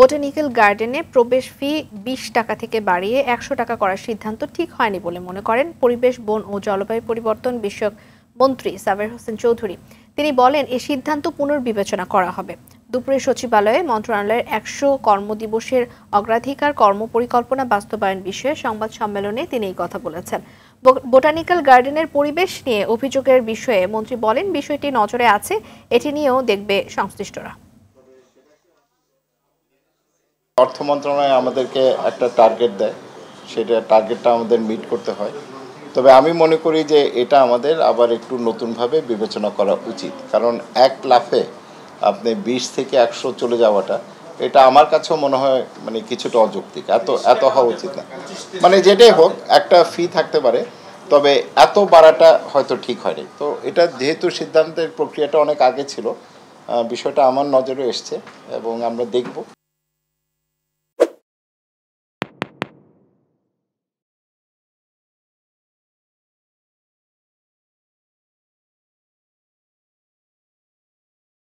Botanical গার্ডেনে প্রবেশ ফি ২০ টাকা থেকে বাড়িয়ে ১০০ টাকা করার সিদ্ধান্ত ঠিক হয়নি বলে মনে করেন পরিবেশ, বন ও জলবায়ু পরিবর্তন বিষয়ক মন্ত্রী সাবের হোসেন চৌধুরী। তিনি বলেন, এই সিদ্ধান্ত পুনর্বিবেচনা করা হবে। দুপুরে সচিবালয়ে মন্ত্রণালয়ের ১০০ কর্মদিবসের অগ্রাধিকার কর্মপরিকল্পনা বাস্তবায়ন বিষয়ে সংবাদ সম্মেলনে তিনি এই কথা বলেছেন। বোটানিক্যাল গার্ডেনের পরিবেশ নিয়ে অভিযোগের বিষয়ে মন্ত্রী বলেন, বিষয়টি নজরে আছে, এটি নিয়েও দেখবে সংশ্লিষ্টরা। অর্থ মন্ত্রণালয় আমাদেরকে একটা টার্গেট দেয়, সেটা টার্গেটটা আমাদের মিট করতে হয়। তবে আমি মনে করি যে এটা আমাদের আবার একটু নতুনভাবে বিবেচনা করা উচিত, কারণ এক লাফে আপনি ২০ থেকে ১০০ চলে যাওয়াটা, এটা আমার কাছেও মনে হয় কিছুটা অযৌক্তিক। এত হওয়া উচিত না। যেটাই হোক, একটা ফি থাকতে পারে, তবে এত বাড়াটা হয়তো ঠিক হয়নি। তো এটা যেহেতু সিদ্ধান্তের প্রক্রিয়াটা অনেক আগে ছিল, বিষয়টা আমার নজরে এসছে এবং আমরা দেখব।